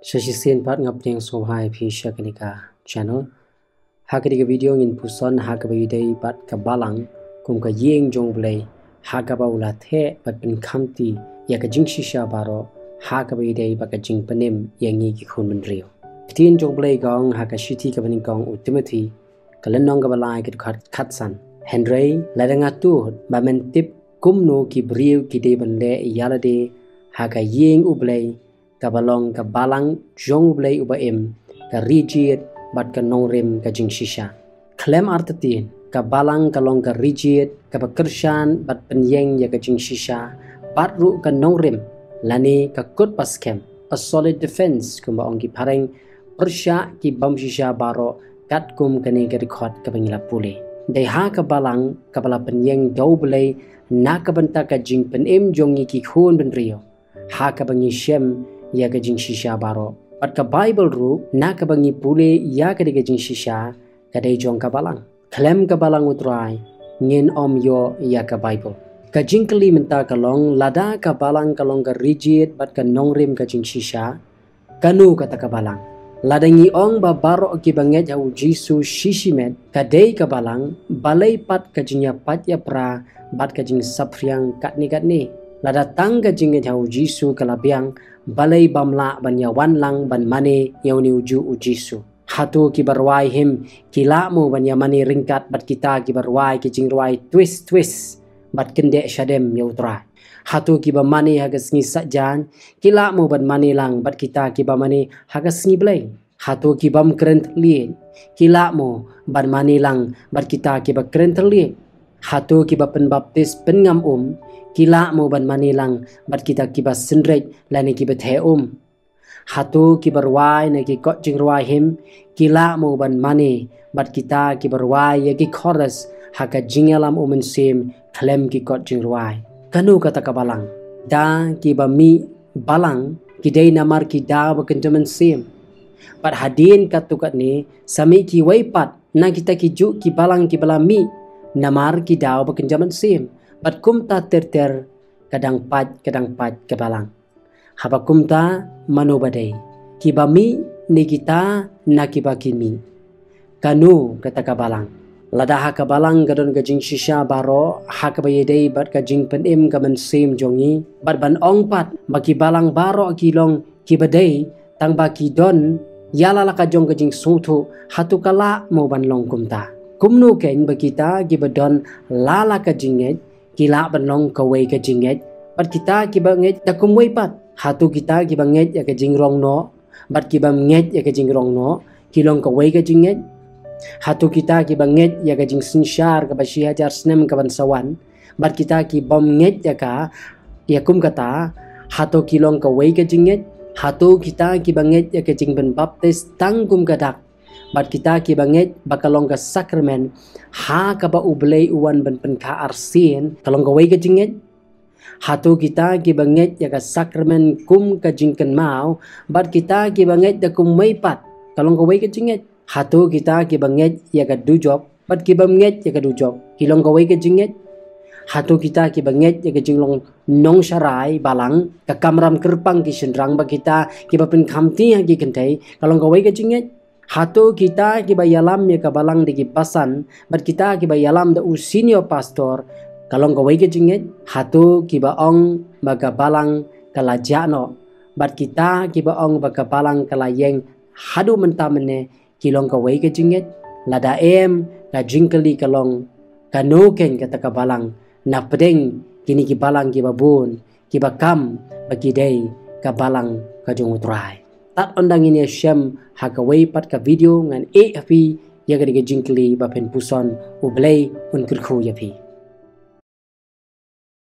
Sasisian part ngap yang sohai pisha kanika channel. Hakadiga video ngin puson hakabayudai part kabalang kum ka yeng jong blay hakaba ulathe pat pen khamti ya ka jing shisha baro hakabayudai ba ka jing panim yangi ki khun mandrio. Tin jong blay gong hakashiti ka baning gong Timothy kalenong ka balai ki khatsan. Henry ladanga tu ba men tip kumno ki briu ki de banle yalade haka yeng ublay kabalong kabalang jong ublay uba ka rigid bat ka nongrim ka jing shisha. Klem artatin kabalang kalong ka rigid ka bakershan bat penyeng ya ka jing shisha bat ru ka nongrim lani ka kut paskem a solid defense kumba ong ki pareng persya ki bam shisha baro kat kum kani ka record ka bangila pule. Dai ha kabalang kabala penyeng dau belay na ka banta ka jing penem jongi ki khun ben rio ha ka bangi shem ya ka jing shisha baro pat ka Bible ru na ka bangi pule ya ka de jing shisha ka dai jong ka balang klem ka balang utrai ngin om yo ya ka Bible ka jing kali menta kalong lada ka balang kalong ka rigid bat ka nongrim ka jing shisha kanu kata ka balang ladangi ong ba baro ki banget au jisu shishimet ka dei ka balang balai pat ka jingya pat ya pra bat ka jing sapryang katni lada tang ka jing au jisu kalabiang balai bamla banya wan lang ban mane yauni uju ujisu hatu ki barwai him kila mu banya mane ringkat bat kita ki barwai ki jing ruai twist bat kende shadem yautrai hatu ki ba mane hagas ngi sajan kila mu ban mane lang bat kita ki ba mane hagas ngi blai hatu ki bam krent lien kila mu ban mane lang bat kita ki ba krent lien hatu ki ba pen baptis pen ngam kila mu ban mane lang bat kita ki ba sinrej lani ki ba the hatu ki barwai na ki kot jing ruai him kila mu ban mane bat kita ki barwai ya ki chorus haka jingalam sim klem ki kot jing ruai kanu kata ka balang da ki ba mi balang ki dei namar ki da ba kenjaman sim pat hadin katukat ni sami ki waipat na kita ki ju ki balang ki bala mi namar ki da ba kenjaman sim pat kumta ter kadang pat ke balang haba kumta mano badai ki ba mi ni kita na ki ba kimi kanu kata ka balang lada ha ka balang gadon ka jing shisha baro ha ka bayedei bat ka jing penim ka man sim jongi bat ban ong pat baki balang baro kilong ki badai tang ba ki don yala la ka jong ka jing sutu hatu kala mo ban long kumta kumnu ken bakita ki badon lala ka jinget kila ban long ka wei ka jinget bat kita ki banget ta kumwei pat hatu kita ki banget ya ka jing rong no bat ki bam nget ya ka jing rong no kilong ka wei ka jinget hatu kita ki banget ya ka jing sinshar ka bashi hajar snem ka bansawan bat kita ki bom nget ya ka ya kum kata hatu kilong ka wei ka jinget hatu kita ki banget ya ka jing ben baptis tangkum kadak bat kita ki banget bakalong ka sakramen ha ka ba ublay uwan ben pen ka arsin kalong ka wei ka jinget hatu kita ki banget ya ka sakramen kum ka jingken mau bat kita ki banget ya kum mai pat kalong ka wei ka jinget hatu kita ki banget ya ka dujok bat ki banget ya ka dujok kilong ka wei ka jinget hatu kita ki banget ya ka jinglong nong sharai balang ka kamram kerpang ki sendrang ba kita ki ba pen khamti ha ki kentai kalong ka wei ka jinget hatu kita ki ba yalam ya ka balang de ki pasan bat kita ki ba yalam da senior pastor kalong ka wei ka jinget hatu ki ba ong ba ka balang kala jano bat kita ki ba ong ba ka balang kala yeng hadu mentamene kilong ka wei ka jinget lada ka jingkali kalong kanoken kata ka balang na pedeng kini ki balang ki babun ki bakam bagi dei ka balang ka jong utrai tat ondang ini shem hakawai pat ka video ngan AFP ya ga jingkali ba pen puson ublay un kurkhu yapi